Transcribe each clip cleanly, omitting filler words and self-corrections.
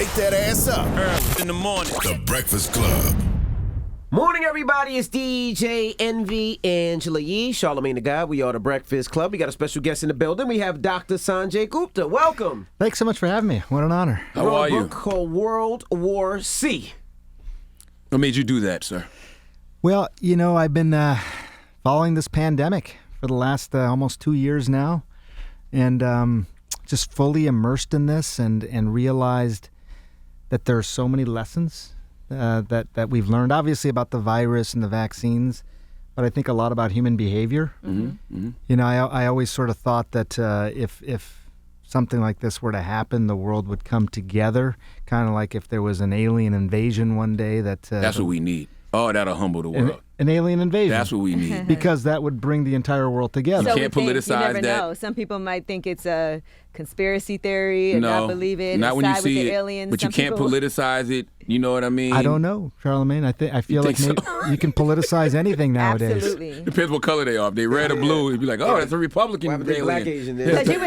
wake that ass up. In the morning. The Breakfast Club. Morning, everybody. It's DJ Envy, Angela Yee, Charlamagne the God. We are the Breakfast Club. We got a special guest in the building. We have Dr. Sanjay Gupta. Welcome. Thanks so much for having me. What an honor. How are A you? book called World War C. What made you do that, sir? Well, you know, I've been following this pandemic for the last almost 2 years now, and just fully immersed in this and realized that there are so many lessons that we've learned, obviously about the virus and the vaccines, but I think a lot about human behavior. You know, I always sort of thought that if something like this were to happen, the world would come together, kind of like if there was an alien invasion one day. That's what we need. Oh, that'll humble the world. An alien invasion. That's what we need. Because that would bring the entire world together. You can't politicize you never that. know. Some people might think it's a conspiracy theory and not believe it. Not when you see it. Aliens. But Some you can't people... politicize it. You know what I mean? I don't know, Charlamagne. I feel like maybe you can politicize anything nowadays. Absolutely. Depends what color they are. If they red or blue, you'd be like, oh, that's a Republican alien. Black Asian. Because you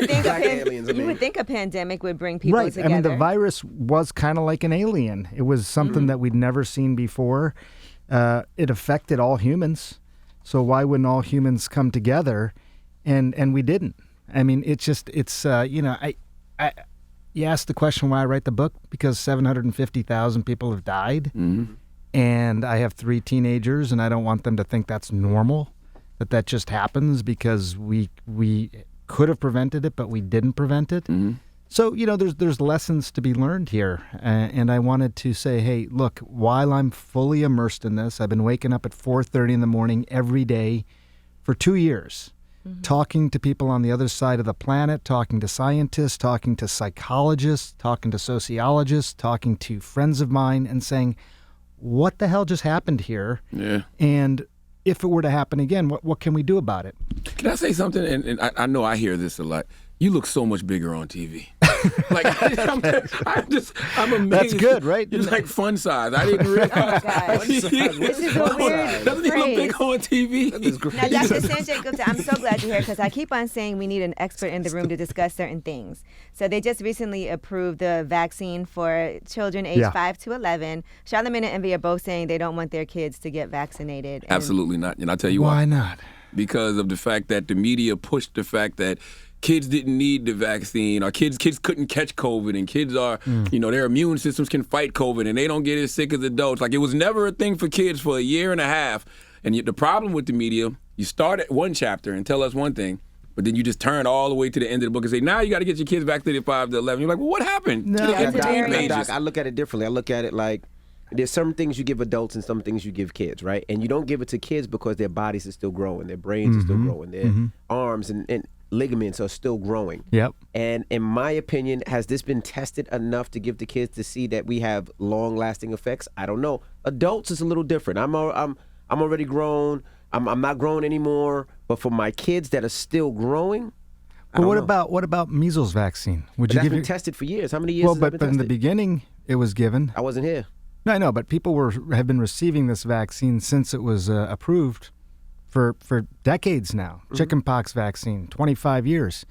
would think a pandemic would bring people together. I mean, the virus was kind of like an alien. It was something that we'd never seen before. It affected all humans. So why wouldn't all humans come together? And we didn't. I mean, you asked the question why I write the book, because 750,000 people have died. And I have 3 teenagers, and I don't want them to think that's normal, that just happens because we could have prevented it, but we didn't prevent it. So, you know, there's lessons to be learned here. And I wanted to say, hey, look, while I'm fully immersed in this, I've been waking up at 4:30 in the morning every day for 2 years, talking to people on the other side of the planet, talking to scientists, talking to psychologists, talking to sociologists, talking to friends of mine, and saying, what the hell just happened here? Yeah. And if it were to happen again, what can we do about it? Can I say something? And I know I hear this a lot. You look so much bigger on TV. Like I'm amazed. That's good, right? You're like fun size. I didn't realize. Oh, gosh. This is a weird Doesn't he look phrase. big on TV? Now, Dr. Sanjay Gupta, I'm so glad you're here because I keep on saying we need an expert in the room to discuss certain things. So they just recently approved the vaccine for children aged 5 to 11. Charlamagne and Envy are both saying they don't want their kids to get vaccinated. Absolutely not. And I'll tell you why. Why not? Because of the fact that the media pushed the fact that kids didn't need the vaccine, or kids couldn't catch COVID, and kids are, you know, their immune systems can fight COVID, and they don't get as sick as adults. Like, it was never a thing for kids for a year and a half. And yet the problem with the media, you start at one chapter and tell us one thing, but then you just turn all the way to the end of the book and say, now you got to get your kids vaccinated 5 to 11. You're like, well, what happened to the entertainment pages? Doc, I look at it differently. I look at it like there's some things you give adults and some things you give kids, right? And you don't give it to kids because their bodies are still growing, their brains are still growing, their arms and ligaments are still growing. Yep. And in my opinion, has this been tested enough to give the kids to see that we have long-lasting effects? I don't know. Adults is a little different. I'm already grown. I'm not grown anymore. But for my kids that are still growing, But what about measles vaccine? That's been tested for years. How many years? Well, has that but been in the tested? beginning, it was given. I wasn't here. No, I know, but people have been receiving this vaccine since it was approved for decades now. Chickenpox vaccine, 25 years.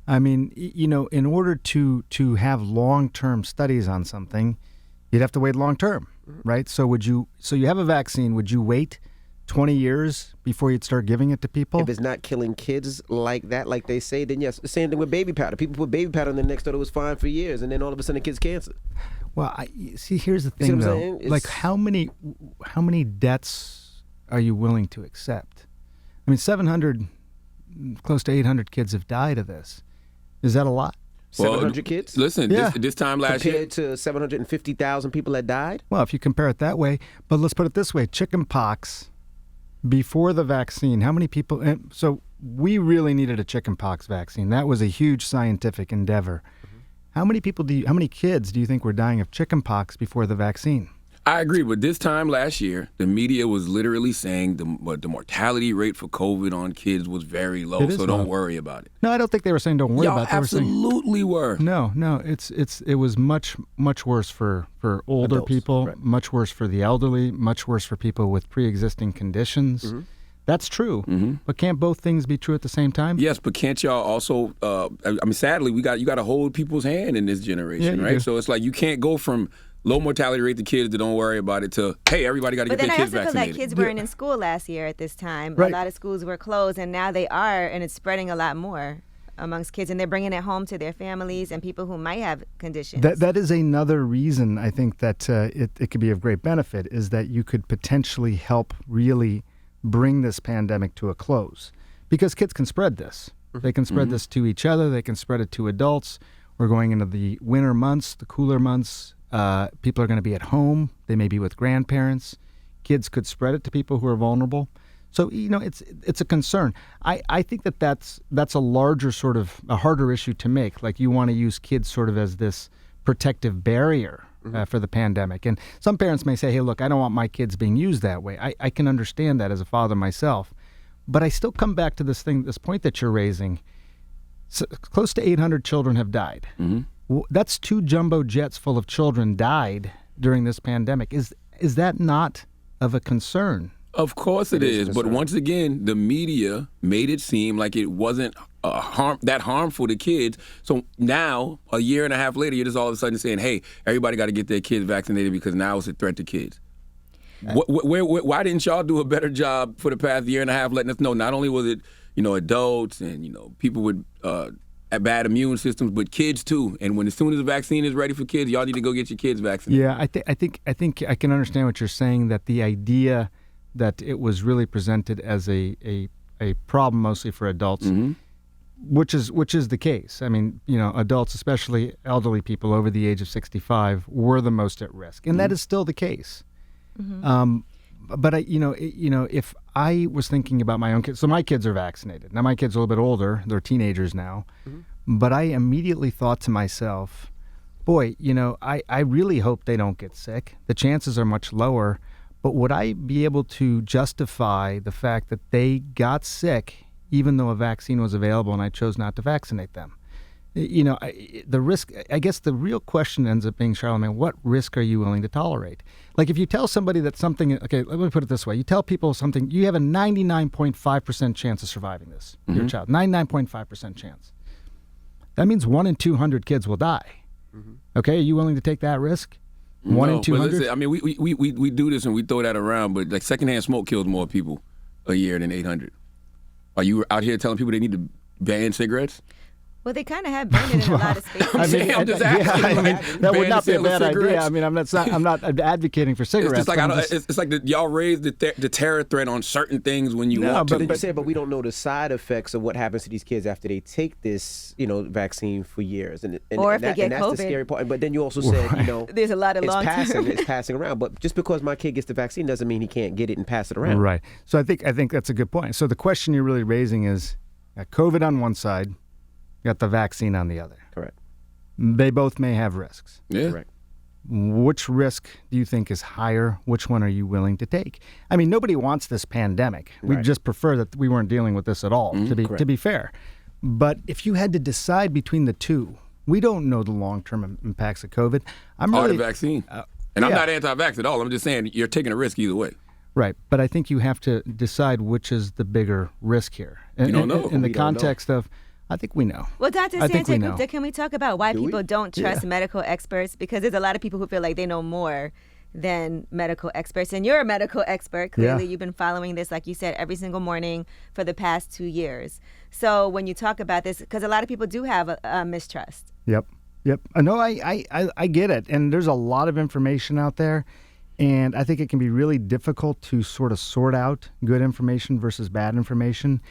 I mean, you know, in order to have long-term studies on something, you'd have to wait long-term, right? So you have a vaccine, would you wait 20 years before you'd start giving it to people? If it's not killing kids like that, like they say, then yes. The same thing with baby powder. People put baby powder in the next door, it was fine for years, and then all of a sudden it gives cancer. Well, here's the thing, what I'm though. saying? Like, how many deaths are you willing to accept? I mean, 700, close to 800 kids have died of this. Is that a lot? 700 kids? Listen, Yeah. this time last year. Compared to 750,000 people that died? Well, if you compare it that way. But let's put it this way. Chickenpox, before the vaccine, how many people... So we really needed a chickenpox vaccine. That was a huge scientific endeavor. How many kids do you think were dying of chickenpox before the vaccine? I agree, but this time last year, the media was literally saying the mortality rate for COVID on kids was very low, so don't worry about it. No, I don't think they were saying don't worry Y'all about it. absolutely were. No, it was much worse for older Adults, people, right. much worse for the elderly, much worse for people with pre-existing conditions. That's true. But can't both things be true at the same time? Yes, but can't y'all also? Sadly, you got to hold people's hand in this generation, right? Do. So it's like you can't go from low mortality rate to kids that don't worry about it to, hey, everybody got to get their kids vaccinated. But then I also feel like kids weren't in school last year at this time. Right. A lot of schools were closed, and now they are, and it's spreading a lot more amongst kids, and they're bringing it home to their families and people who might have conditions. That is another reason I think that it could be of great benefit, is that you could potentially help really bring this pandemic to a close. Because kids can spread this. They can spread this to each other. They can spread it to adults. We're going into the winter months, the cooler months. People are going to be at home. They may be with grandparents. Kids could spread it to people who are vulnerable. So, it's a concern. I think that's a larger sort of a harder issue to make. Like, you want to use kids sort of as this protective barrier for the pandemic. And some parents may say, hey, look, I don't want my kids being used that way. I can understand that as a father myself. But I still come back to this point that you're raising. So, close to 800 children have died. That's 2 jumbo jets full of children died during this pandemic. Is that not of a concern? Of course it is. But once again, the media made it seem like it wasn't that harmful to kids. So now, a year and a half later, you're just all of a sudden saying, hey, everybody got to get their kids vaccinated because now it's a threat to kids. Why didn't y'all do a better job for the past year and a half letting us know not only was it, adults and, people with bad immune systems, but kids too. And as soon as the vaccine is ready for kids, y'all need to go get your kids vaccinated. Yeah, I think I can understand what you're saying, that the idea that it was really presented as a problem mostly for adults, which is the case. I mean, adults, especially elderly people over the age of 65, were the most at risk, and that is still the case. But if I was thinking about my own kids, so my kids are vaccinated. Now my kids are a little bit older; they're teenagers now. But I immediately thought to myself, boy, I really hope they don't get sick. The chances are much lower. But would I be able to justify the fact that they got sick even though a vaccine was available and I chose not to vaccinate them? The risk, I guess the real question ends up being, Charlamagne, what risk are you willing to tolerate? Like, if you tell somebody that something, okay, let me put it this way. You tell people something, you have a 99.5% chance of surviving this, your child, 99.5% chance. That means 1 in 200 kids will die. Okay, are you willing to take that risk? 1 in 200? Listen, I mean, we do this and we throw that around, but like secondhand smoke kills more people a year than 800. Are you out here telling people they need to ban cigarettes? Well, they kind of have banned it in a lot of spaces. I'm just asking. That would not be a bad idea. Cigarettes. I mean, I'm not advocating for cigarettes. It's like y'all raised the terror threat on certain things when you want to. But we don't know the side effects of what happens to these kids after they take this, vaccine for years, or if they get that's COVID. The scary part. But then you also said, there's a lot of long term. It's passing around. But just because my kid gets the vaccine doesn't mean he can't get it and pass it around. Right. So I think that's a good point. So the question you're really raising is, COVID on one side, got the vaccine on the other. Correct. They both may have risks. Yeah. Correct. Which risk do you think is higher? Which one are you willing to take? I mean, nobody wants this pandemic. We just prefer that we weren't dealing with this at all, to be fair. But if you had to decide between the two, we don't know the long-term impacts of COVID. The vaccine. And I'm not anti-vax at all. I'm just saying you're taking a risk either way. Right. But I think you have to decide which is the bigger risk here. You don't know. In the context of, I think we know. Well, Dr. Sanjay Gupta, can we talk about why people don't trust medical experts? Because there's a lot of people who feel like they know more than medical experts. And you're a medical expert. Clearly, you've been following this, like you said, every single morning for the past 2 years. So when you talk about this, because a lot of people do have a mistrust. Yep. No, I get it. And there's a lot of information out there. And I think it can be really difficult to sort of sort out good information versus bad information.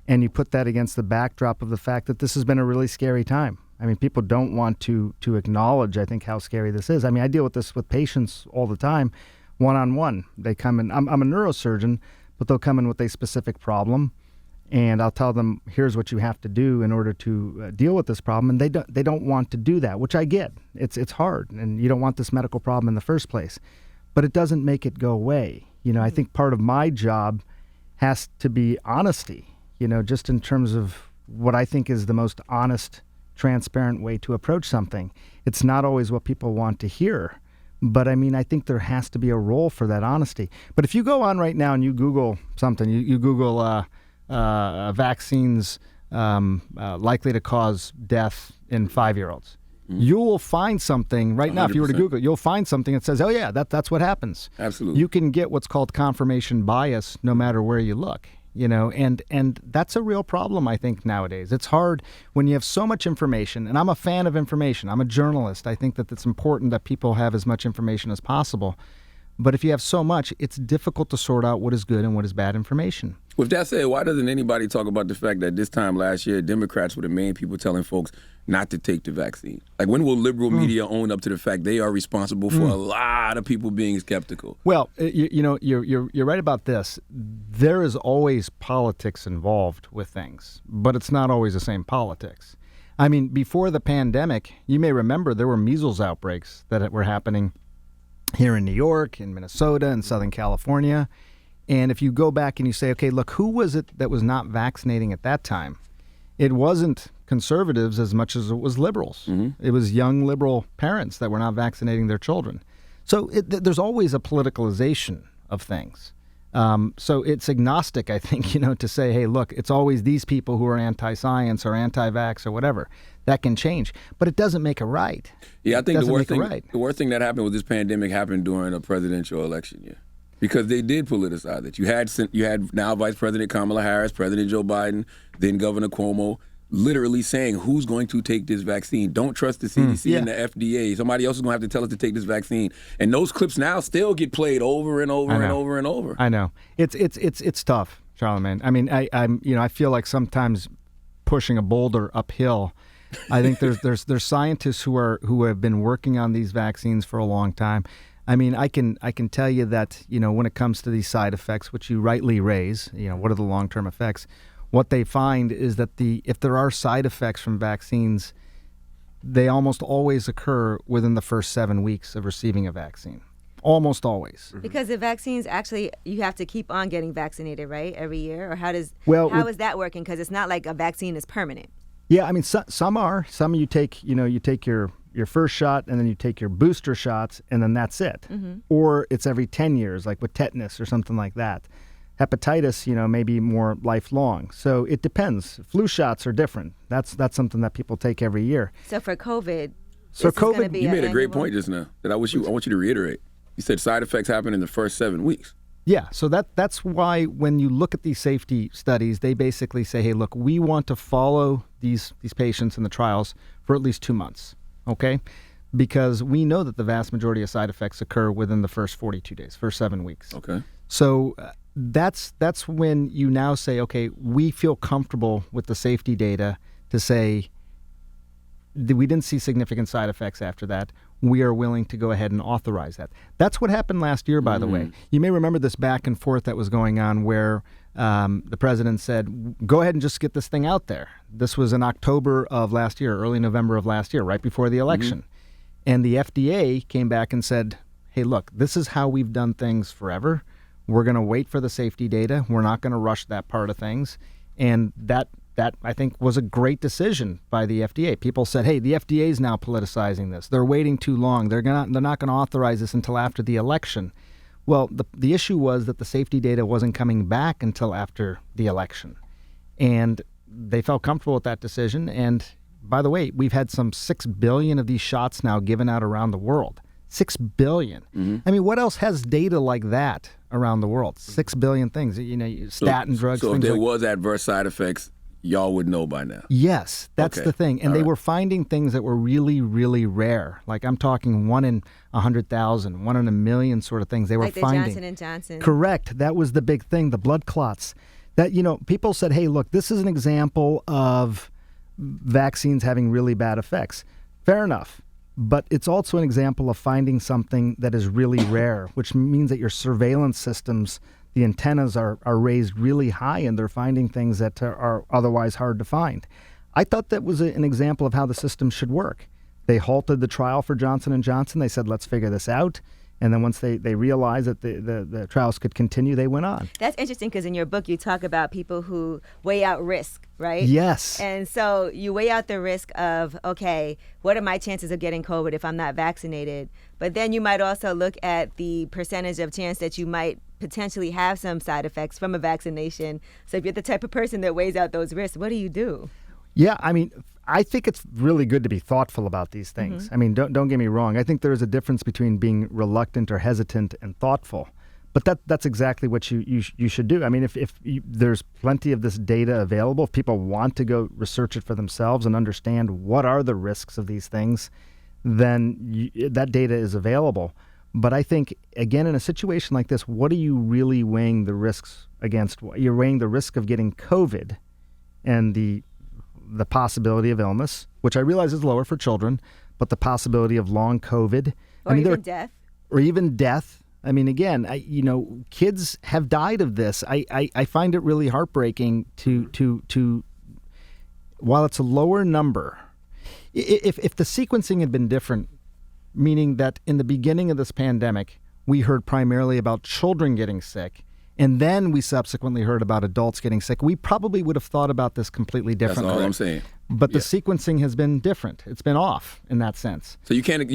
And you put that against the backdrop of the fact that this has been a really scary time. I mean, people don't want to acknowledge, I think, how scary this is. I mean, I deal with this with patients all the time, one-on-one. They come in, I'm a neurosurgeon, but they'll come in with a specific problem, and I'll tell them, here's what you have to do in order to deal with this problem, and they don't want to do that, which I get. It's hard, and you don't want this medical problem in the first place. But it doesn't make it go away. I think part of my job has to be honesty. Just in terms of what I think is the most honest, transparent way to approach something. It's not always what people want to hear, But I mean, I think there has to be a role for that honesty. But if you go on right now and you Google something, you Google vaccines likely to cause death in 5-year-olds, you will find something right now. If you were to 100%. Google it, you'll find something that says, oh yeah, that's what happens. Absolutely. You can get what's called confirmation bias no matter where you look. And that's a real problem, I think, nowadays. It's hard when you have so much information, and I'm a fan of information. I'm a journalist. I think that it's important that people have as much information as possible. But if you have so much, it's difficult to sort out what is good and what is bad information. With that said, why doesn't anybody talk about the fact that this time last year, Democrats were the main people telling folks not to take the vaccine? Like, when will liberal media own up to the fact they are responsible for a lot of people being skeptical? Well, you're right about this. There is always politics involved with things, but it's not always the same politics. I mean, before the pandemic, you may remember there were measles outbreaks that were happening here in New York, in Minnesota, in Southern California. And if you go back and you say, okay, look, who was it that was not vaccinating at that time? It wasn't conservatives as much as it was liberals. It was young liberal parents that were not vaccinating their children. So there's always a politicalization of things. So it's agnostic, I think, to say, hey, look, it's always these people who are anti-science or anti-vax or whatever. That can change, but it doesn't make it right. Yeah, I think the worst thing that happened with this pandemic happened during a presidential election year, because they did politicize it. You had now Vice President Kamala Harris, President Joe Biden, then Governor Cuomo, literally saying, who's going to take this vaccine? Don't trust the CDC and the FDA. Somebody else is going to have to tell us to take this vaccine. And those clips now still get played over and over and over and over. I know. It's tough, Charlamagne. I mean, I feel like sometimes pushing a boulder uphill. I think there's scientists who have been working on these vaccines for a long time. I mean, I can tell you that, when it comes to these side effects, which you rightly raise, what are the long-term effects? What they find is that if there are side effects from vaccines, they almost always occur within the first 7 weeks of receiving a vaccine. Almost always. Because the vaccines, actually, you have to keep on getting vaccinated, right, every year? Or how is that working? Because it's not like a vaccine is permanent. Yeah, I mean, some are. Some you take your first shot and then you take your booster shots and then that's it. Or it's every 10 years, like with tetanus or something like that. Hepatitis, may be more lifelong. So it depends. Flu shots are different. That's something that people take every year. So for COVID, you made a great point just now that I want you to reiterate. You said side effects happen in the first 7 weeks. Yeah, so that's why when you look at these safety studies, they basically say, hey, look, we want to follow these patients in the trials for at least 2 months, okay? Because we know that the vast majority of side effects occur within the first 42 days, first 7 weeks. Okay. So that's when you now say, okay, we feel comfortable with the safety data to say we didn't see significant side effects after that. We are willing to go ahead and authorize that. That's what happened last year, by the way. You may remember this back and forth that was going on where the president said, go ahead and just get this thing out there. This was in October of last year, early November of last year, right before the election. And the FDA came back and said, hey, look, this is how we've done things forever. We're going to wait for the safety data. We're not going to rush that part of things. And that I think was a great decision by the FDA. People said, hey, the FDA is now politicizing this. They're waiting too long. They're not going to authorize this until after the election. Well, the issue was that the safety data wasn't coming back until after the election. And they felt comfortable with that decision. And by the way, we've had some 6 billion of these shots now given out around the world. 6 billion. I mean, what else has data like that around the world? 6 billion things. Statin drugs. So if there was adverse side effects, y'all would know by now. Yes, that's the thing. And they were finding things that were really, really rare. Like I'm talking 1 in 100,000, 1 in a million sort of things they were finding. Like the Johnson & Johnson. Correct. That was the big thing, the blood clots. That, people said, hey, look, this is an example of vaccines having really bad effects. Fair enough. But it's also an example of finding something that is really rare, which means that your surveillance systems, the antennas are raised really high and they're finding things that are otherwise hard to find. I thought that was an example of how the system should work. They halted the trial for Johnson & Johnson. They said, let's figure this out. And then once they realized that the trials could continue, they went on. That's interesting because in your book you talk about people who weigh out risk, right? Yes. And so you weigh out the risk of, okay, what are my chances of getting COVID if I'm not vaccinated? But then you might also look at the percentage of chance that you might potentially have some side effects from a vaccination. So if you're the type of person that weighs out those risks, what do you do? Yeah, I mean, I think it's really good to be thoughtful about these things. Mm-hmm. I mean, don't get me wrong. I think there is a difference between being reluctant or hesitant and thoughtful. But that's exactly what you should do. I mean, if there's plenty of this data available, if people want to go research it for themselves and understand what are the risks of these things, then that data is available. But I think, again, in a situation like this, what are you really weighing the risks against? You're weighing the risk of getting COVID and the possibility of illness, which I realize is lower for children, but the possibility of long COVID. Death. Or even death. I mean, again, kids have died of this. I find it really heartbreaking to while it's a lower number, if the sequencing had been different, meaning that in the beginning of this pandemic, we heard primarily about children getting sick, and then we subsequently heard about adults getting sick, we probably would have thought about this completely differently. That's all I'm saying. But the sequencing has been different. It's been off in that sense. So you can't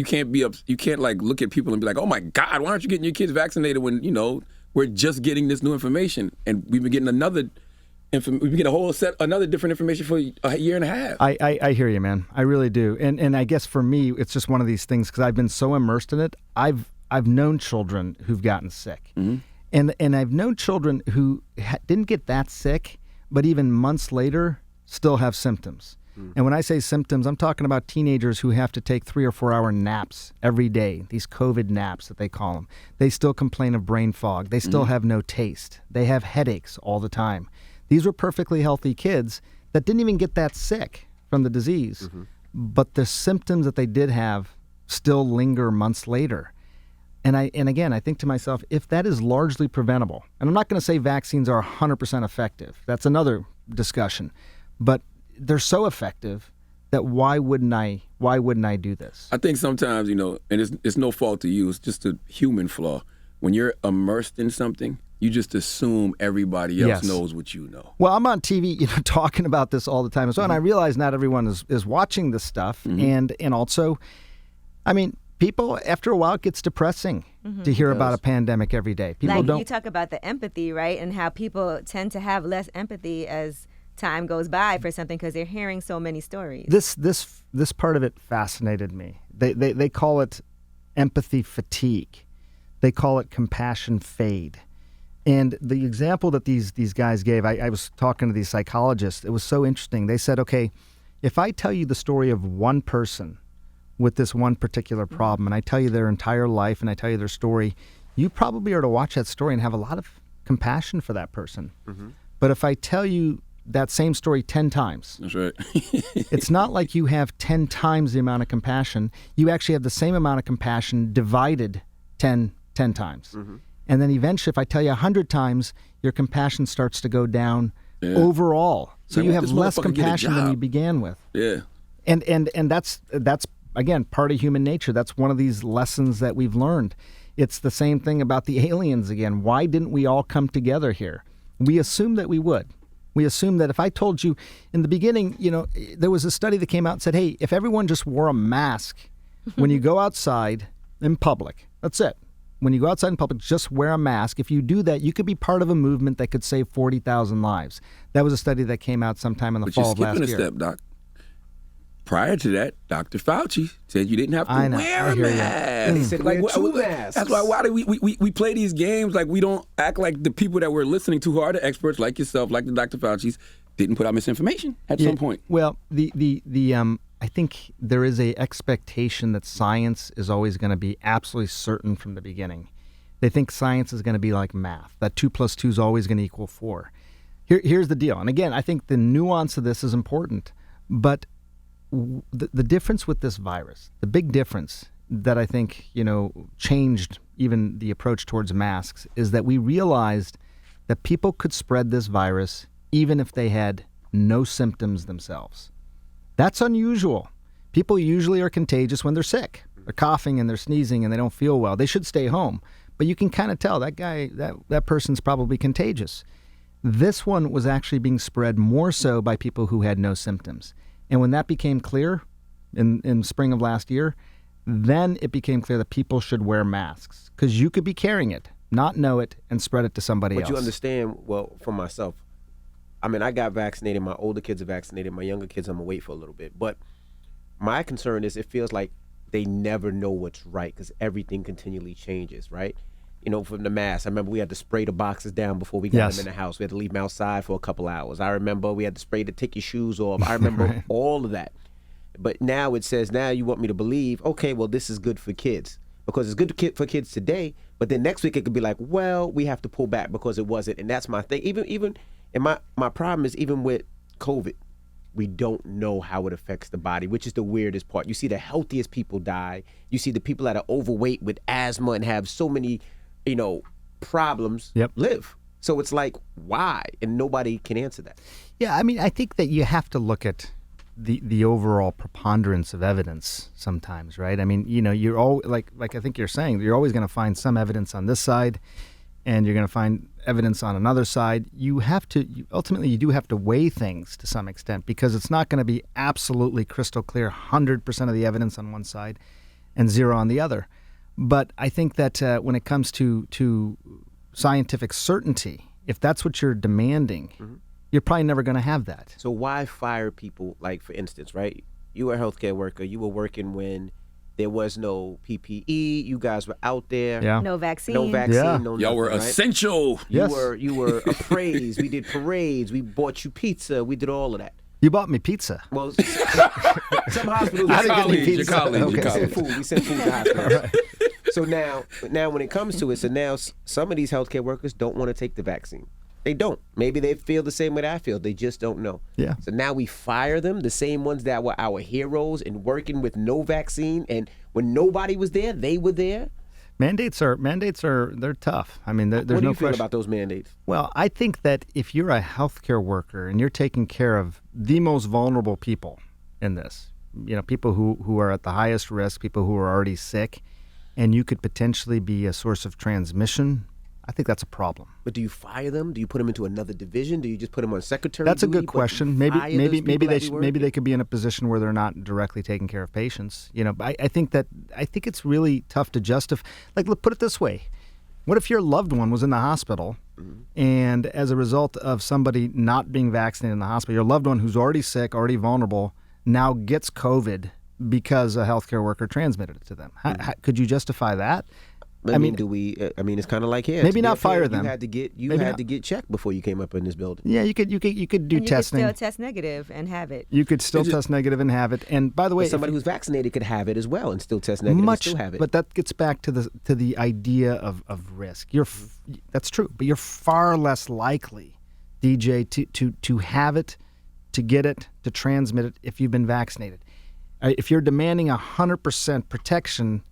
like look at people and be like, oh my God, why aren't you getting your kids vaccinated when we're just getting this new information and we've been getting another different information for a year and a half. I hear you, man. I really do. And I guess for me, it's just one of these things because I've been so immersed in it. I've known children who've gotten sick. Mm-hmm. And I've known children who didn't get that sick, but even months later still have symptoms. Mm. And when I say symptoms, I'm talking about teenagers who have to take 3 or 4 hour naps every day, these COVID naps that they call them. They still complain of brain fog. They still have no taste. They have headaches all the time. These were perfectly healthy kids that didn't even get that sick from the disease, but the symptoms that they did have still linger months later. And again, I think to myself, if that is largely preventable, and I'm not going to say vaccines are 100% effective. That's another discussion. But they're so effective that why wouldn't I do this? I think sometimes, and it's no fault to you. It's just a human flaw. When you're immersed in something, you just assume everybody else knows what you know. Well, I'm on TV, talking about this all the time as well, and I realize not everyone is watching this stuff, and also, I mean, people, after a while, it gets depressing to hear about a pandemic every day. People you talk about the empathy, right, and how people tend to have less empathy as time goes by for something because they're hearing so many stories. This part of it fascinated me. They call it empathy fatigue. They call it compassion fade. And the example that these guys gave, I was talking to these psychologists. It was so interesting. They said, okay, if I tell you the story of one person with this one particular problem, and I tell you their entire life, and I tell you their story, you probably are to watch that story and have a lot of compassion for that person. Mm-hmm. But if I tell you that same story 10 times, that's right. It's not like you have 10 times the amount of compassion. You actually have the same amount of compassion divided 10 times. Mm-hmm. And then eventually, if I tell you 100 times, your compassion starts to go down overall. So you have less compassion than you began with. Yeah. And that's again part of human nature. That's one of these lessons that we've learned. It's the same thing about the aliens again. Why didn't we all come together here? We assumed that we would. We assumed that if I told you in the beginning, there was a study that came out and said, hey, if everyone just wore a mask when you go outside in public, that's it. When you go outside in public, just wear a mask. If you do that, you could be part of a movement that could save 40,000 lives. That was a study that came out sometime in the fall of last year. But you're skipping a step, Doc. Prior to that, Dr. Fauci said you didn't have to wear a mask. He said wear 2 masks. That's why do we play these games like we don't act like the people that we're listening to who are the experts, like yourself, like the Dr. Fauci's, didn't put out misinformation at some point. Well, I think there is a expectation that science is always going to be absolutely certain from the beginning. They think science is going to be like math, that 2 + 2 is always going to equal 4. Here's the deal. And again, I think the nuance of this is important. But the difference with this virus, the big difference that I think, changed even the approach towards masks is that we realized that people could spread this virus even if they had no symptoms themselves. That's unusual. People usually are contagious when they're sick. They're coughing and they're sneezing and they don't feel well. They should stay home. But you can kind of tell that guy, that person's probably contagious. This one was actually being spread more so by people who had no symptoms. And when that became clear in spring of last year, then it became clear that people should wear masks because you could be carrying it, not know it, and spread it to somebody else. But you understand, well, for myself, I mean, I got vaccinated. My older kids are vaccinated. My younger kids, I'm going to wait for a little bit. But my concern is it feels like they never know what's right because everything continually changes, right? You know, from the mask, I remember we had to spray the boxes down before we got them in the house. We had to leave them outside for a couple hours. I remember we had to spray to take your shoes off. I remember all of that. But now it says, now you want me to believe, okay, well, this is good for kids. Because it's good for kids today, but then next week it could be like, well, we have to pull back because it wasn't. And that's my thing. Even and my problem is even with COVID, we don't know how it affects the body, which is the weirdest part. You see the healthiest people die. You see the people that are overweight with asthma and have so many, problems live. So it's like, why? And nobody can answer that. Yeah, I mean, I think that you have to look at the overall preponderance of evidence sometimes, right? I mean, you're all like I think you're saying, you're always going to find some evidence on this side and you're going to find evidence on another side. Ultimately you do have to weigh things to some extent because it's not going to be absolutely crystal clear 100% of the evidence on one side and zero on the other. But I think that when it comes to scientific certainty, if that's what you're demanding, you're probably never going to have that. So why fire people? Like, for instance, right? You were a healthcare worker. You were working when there was no PPE. You guys were out there. Yeah. No vaccine. No vaccine. Yeah. No Y'all were nothing, right? essential. You were appraised. We did parades. We bought you pizza. We did all of that. You bought me pizza. Well, some hospitals. I didn't get any Your pizza. college. We sent food. We sent food to hospitals. So now when it comes to it, so now some of these healthcare workers don't want to take the vaccine. They don't. Maybe they feel the same way that I feel. They just don't know. Yeah. So now we fire them, the same ones that were our heroes and working with no vaccine. And when nobody was there, they were there. Mandates are they're tough. I mean, there's no question. What do you feel about those mandates? Well, I think that if you're a healthcare worker and you're taking care of the most vulnerable people in this, people who are at the highest risk, people who are already sick, and you could potentially be a source of transmission, I think that's a problem. But do you fire them? Do you put them into another division? Do you just put them on secretary That's a duty, good but question. fire those Maybe people that we work maybe with? they could be in a position where they're not directly taking care of patients. I think it's really tough to justify. Like, look, put it this way: what if your loved one was in the hospital, and as a result of somebody not being vaccinated in the hospital, your loved one who's already sick, already vulnerable, now gets COVID because a healthcare worker transmitted it to them? How, could you justify that? I mean, do we? It's kind of like here. Maybe To be not fair, fire them. You had to get Maybe to get checked before you came up in this building. Yeah, you could do And you testing. could still test negative and have it. You could still test negative and have it. And by the way, But somebody who's vaccinated could have it as well and still test negative and still have it. but that gets back to the idea of risk. That's true, but you're far less likely, DJ, to have it, to get it, to transmit it if you've been vaccinated. If you're demanding 100% protection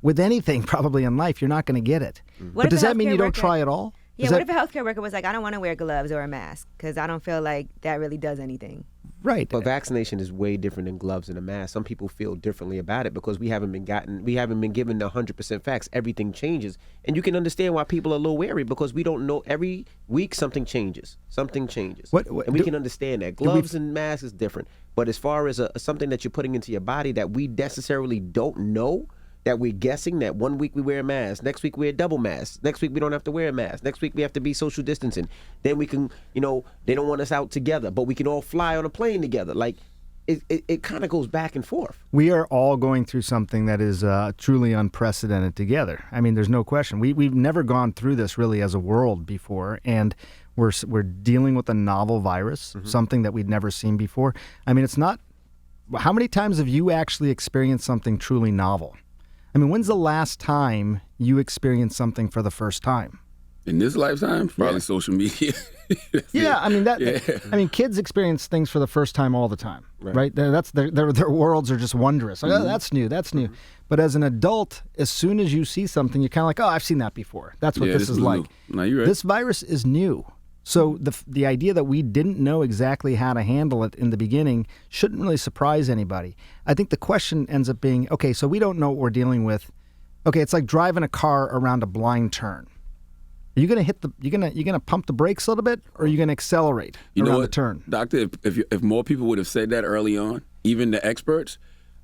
with anything probably in life, you're not going to get it. But does that mean you don't try at all? Yeah, what if a healthcare worker was like, I don't want to wear gloves or a mask because I don't feel like that really does anything? Right. But vaccination is way different than gloves and a mask. Some people feel differently about it because we haven't been given the 100% facts. Everything changes, and you can understand why people are a little wary because we don't know. Every week something changes. Something changes, and we can understand that. Gloves and masks is different, but as far as something that you're putting into your body that we necessarily don't know, that we're guessing that 1 week we wear a mask, next week we wear a double mask, next week we don't have to wear a mask, next week we have to be social distancing. Then we can, they don't want us out together, but we can all fly on a plane together. Like, it kind of goes back and forth. We are all going through something that is truly unprecedented together. I mean, there's no question. We've never gone through this really as a world before, and we're dealing with a novel virus, something that we'd never seen before. I mean, it's not. How many times have you actually experienced something truly novel? I mean, when's the last time you experienced something for the first time? In this lifetime, probably social media. Yeah, I mean I mean, kids experience things for the first time all the time, right? That's their worlds are just wondrous. Like, oh, that's new. But as an adult, as soon as you see something, you're kind of like, oh, I've seen that before. That's what this is like. No, you're right. This virus is new. So the idea that we didn't know exactly how to handle it in the beginning shouldn't really surprise anybody. I think the question ends up being, okay, so we don't know what we're dealing with. Okay, it's like driving a car around a blind turn. Are you gonna you're gonna pump the brakes a little bit, or are you gonna accelerate around the turn? Doctor, if more people would have said that early on, even the experts,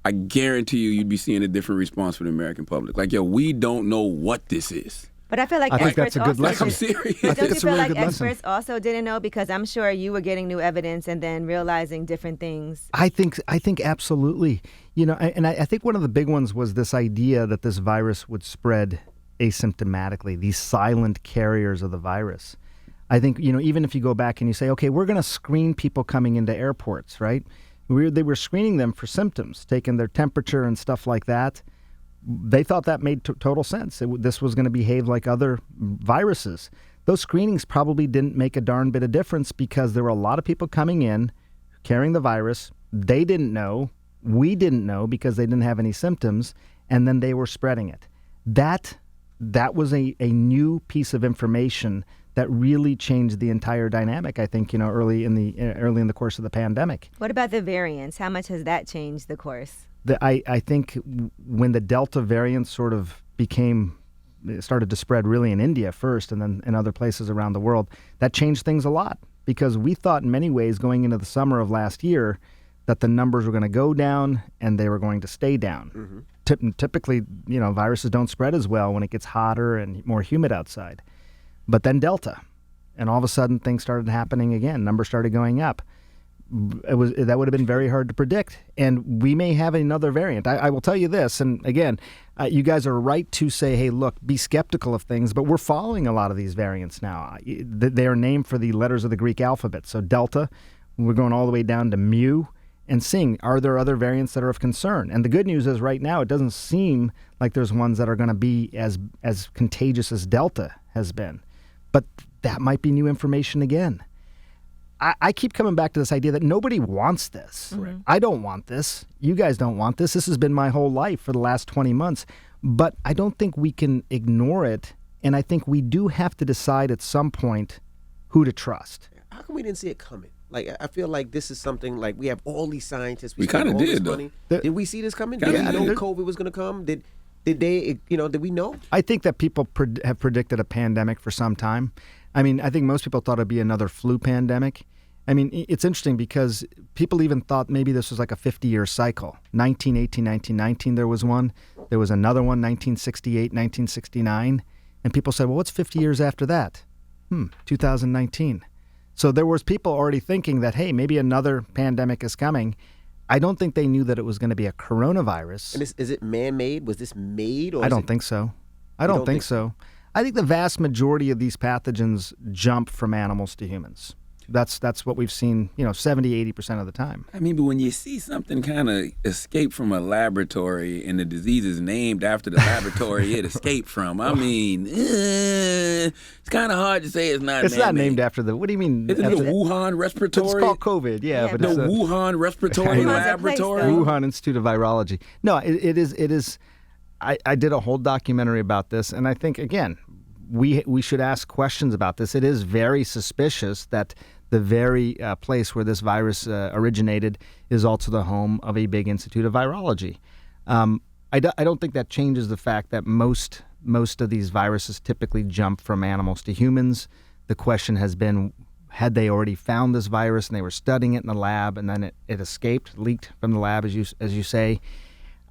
I guarantee you'd be seeing a different response from the American public. Like, yo, we don't know what this is. But I feel like I think experts that's a good also lesson. I'm serious. But don't you It's a feel really like good lesson. experts also didn't know? Because I'm sure you were getting new evidence and then realizing different things. I think absolutely. You know, and I think one of the big ones was this idea that this virus would spread asymptomatically, these silent carriers of the virus. I think, you know, even if you go back and you say, okay, we're going to screen people coming into airports, right? They were screening them for symptoms, taking their temperature and stuff like that. They thought that made total sense. This was going to behave like other viruses. Those screenings probably didn't make a darn bit of difference because there were a lot of people coming in carrying the virus. They didn't know. We didn't know because they didn't have any symptoms, and then they were spreading it. That was a new piece of information that really changed the entire dynamic, I think, you know, early in the course of the pandemic. What about the variants? How much has that changed the course? I think when the Delta variant sort of started to spread really in India first and then in other places around the world, that changed things a lot because we thought in many ways going into the summer of last year that the numbers were going to go down and they were going to stay down. Mm-hmm. Typically, you know, viruses don't spread as well when it gets hotter and more humid outside. But then Delta, and all of a sudden things started happening again. Numbers started going up. That would have been very hard to predict, and we may have another variant. I will tell you this, and again, you guys are right to say, hey, look, be skeptical of things, but we're following a lot of these variants now. They are named for the letters of the Greek alphabet. So Delta, we're going all the way down to Mu, and seeing, are there other variants that are of concern? And the good news is right now it doesn't seem like there's ones that are going to be as contagious as Delta has been. But that might be new information again. I keep coming back to this idea that nobody wants this. Mm-hmm. I don't want this. You guys don't want this. This has been my whole life for the last 20 months. But I don't think we can ignore it. And I think we do have to decide at some point who to trust. How come we didn't see it coming? Like, I feel like this is something like we have all these scientists. We spend kinda all this did, though. money. Did we see this coming? Kinda Did we know did. COVID was going to come? Did they, you know, did we know? I think that people have predicted a pandemic for some time. I mean, I think most people thought it'd be another flu pandemic. I mean, it's interesting because people even thought maybe this was like a 50-year cycle. 1918, 1919, there was one. There was another one, 1968, 1969. And people said, well, what's 50 years after that? 2019. So there was people already thinking that, hey, maybe another pandemic is coming. I don't think they knew that it was going to be a coronavirus. And is it man-made? Was this made? Or I don't think so. I don't think so. I think the vast majority of these pathogens jump from animals to humans. That's what we've seen, 70, 80% of the time. I mean, but when you see something kind of escape from a laboratory and the disease is named after the laboratory it escaped from, I mean, it's kind of hard to say it's not It's not man-made. named after the, what do you mean? Isn't it the Wuhan respiratory? It's called COVID, yeah. But The it's Wuhan respiratory Wuhan's a place, laboratory? though. Wuhan Institute of Virology. No, it is. I did a whole documentary about this, and I think, again, we should ask questions about this. It is very suspicious that the very place where this virus originated is also the home of a big institute of virology. I don't think that changes the fact that most of these viruses typically jump from animals to humans. The question has been, had they already found this virus and they were studying it in the lab and then it escaped, leaked from the lab, as you say?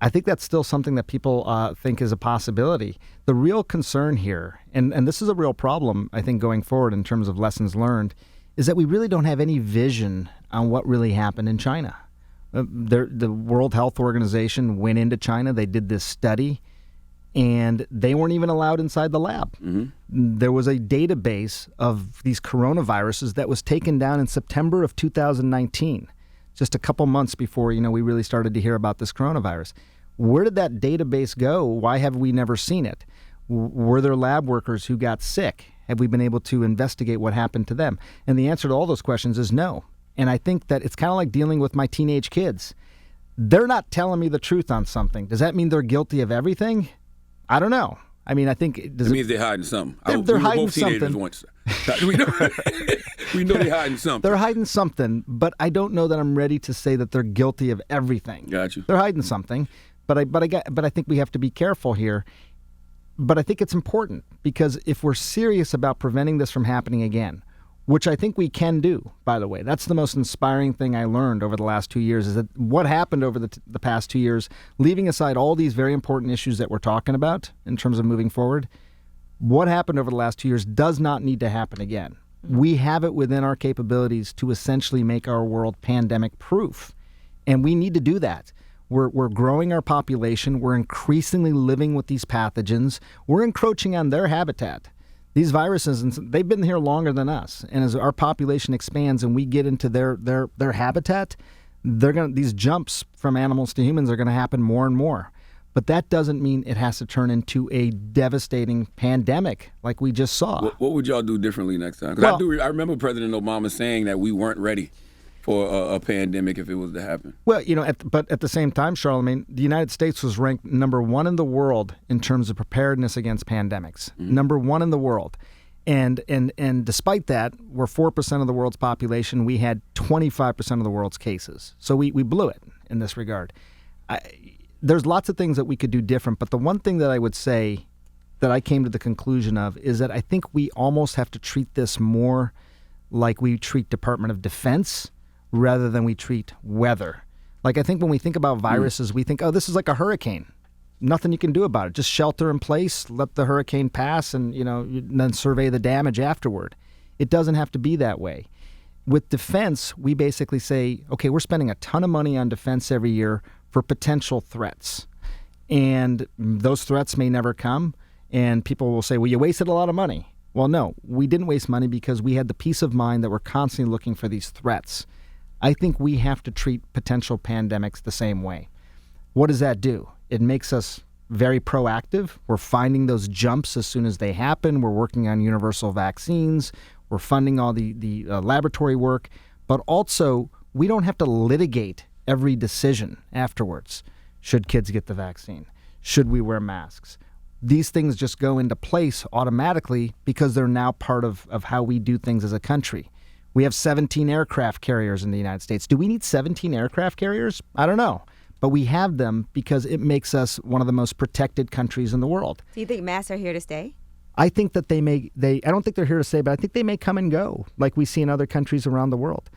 I think that's still something that people think is a possibility. The real concern here, and this is a real problem, I think, going forward in terms of lessons learned, is that we really don't have any vision on what really happened in China. The World Health Organization went into China. They did this study, and they weren't even allowed inside the lab. Mm-hmm. There was a database of these coronaviruses that was taken down in September of 2019, just a couple months before we really started to hear about this coronavirus. Where did that database go? Why have we never seen it? Were there lab workers who got sick? Have we been able to investigate what happened to them? And the answer to all those questions is no. And I think that it's kind of like dealing with my teenage kids. They're not telling me the truth on something. Does that mean they're guilty of everything? I don't know. I mean, I think It means they're hiding something. They're we were hiding both teenagers something. once. we know they're hiding something. they're hiding something, but I don't know that I'm ready to say that they're guilty of everything. Got you. They're hiding something, but I think we have to be careful here. But I think it's important because if we're serious about preventing this from happening again, which I think we can do, by the way, that's the most inspiring thing I learned over the last 2 years, is that what happened over the past 2 years, leaving aside all these very important issues that we're talking about in terms of moving forward, what happened over the last 2 years does not need to happen again. We have it within our capabilities to essentially make our world pandemic proof, and we need to do that. We're growing our population. We're increasingly living with these pathogens. We're encroaching on their habitat. These viruses, they've been here longer than us. And as our population expands and we get into their habitat, these jumps from animals to humans are going to happen more and more. But that doesn't mean it has to turn into a devastating pandemic like we just saw. What would y'all do differently next time? Because I remember President Obama saying that we weren't ready for a pandemic if it was to happen. Well, but at the same time, Charlamagne, the United States was ranked number 1 in the world in terms of preparedness against pandemics. Mm-hmm. Number 1 in the world. And despite that, we're 4% of the world's population. We had 25% of the world's cases. So we blew it in this regard. There's lots of things that we could do different, but the one thing that I would say that I came to the conclusion of is that I think we almost have to treat this more like we treat Department of Defense rather than we treat weather. Like, I think when we think about viruses, we think, oh, this is like a hurricane. Nothing you can do about it. Just shelter in place, let the hurricane pass, and then survey the damage afterward. It doesn't have to be that way. With defense, we basically say, okay, we're spending a ton of money on defense every year for potential threats. And those threats may never come, and people will say, well, you wasted a lot of money. Well, no, we didn't waste money because we had the peace of mind that we're constantly looking for these threats. I think we have to treat potential pandemics the same way. What does that do? It makes us very proactive. We're finding those jumps as soon as they happen. We're working on universal vaccines. We're funding all the laboratory work. But also, we don't have to litigate every decision afterwards. Should kids get the vaccine? Should we wear masks? These things just go into place automatically because they're now part of how we do things as a country. We have 17 aircraft carriers in the United States. Do we need 17 aircraft carriers? I don't know. But we have them because it makes us one of the most protected countries in the world. Do you think masks are here to stay? I think that I don't think they're here to stay, but I think they may come and go like we see in other countries around the world.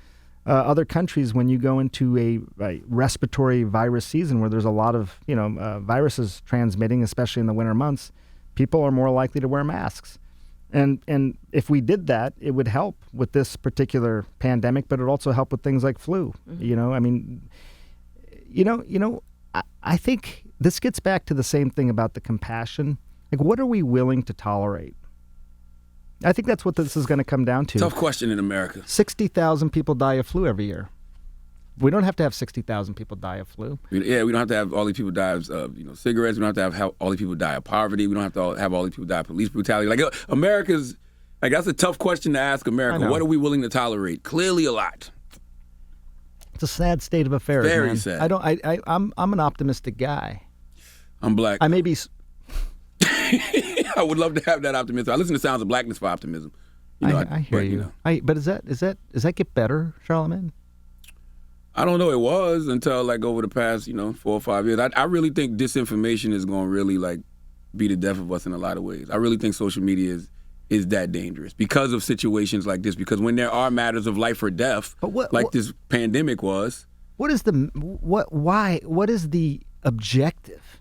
Other countries, when you go into a respiratory virus season where there's a lot of viruses transmitting, especially in the winter months, people are more likely to wear masks. And if we did that, it would help with this particular pandemic, but it would also help with things like flu. Mm-hmm. I think this gets back to the same thing about the compassion. Like, what are we willing to tolerate? I think that's what this is going to come down to. Tough question in America. 60,000 people die of flu every year. We don't have to have 60,000 people die of flu. Yeah, we don't have to have all these people die of cigarettes. We don't have to have all these people die of poverty. We don't have to have all these people die of police brutality. Like, America's, like, that's a tough question to ask America. What are we willing to tolerate? Clearly a lot. It's a sad state of affairs. Very man. sad. I'm an optimistic guy. I'm black. I may be. I would love to have that optimism. I listen to Sounds of Blackness for optimism. I hear you. But does that get better, Charlamagne? I don't know. It was until like over the past 4 or 5 years. I really think disinformation is going to really like be the death of us in a lot of ways. I really think social media is that dangerous because of situations like this. Because when there are matters of life or death, this pandemic was, what is the objective?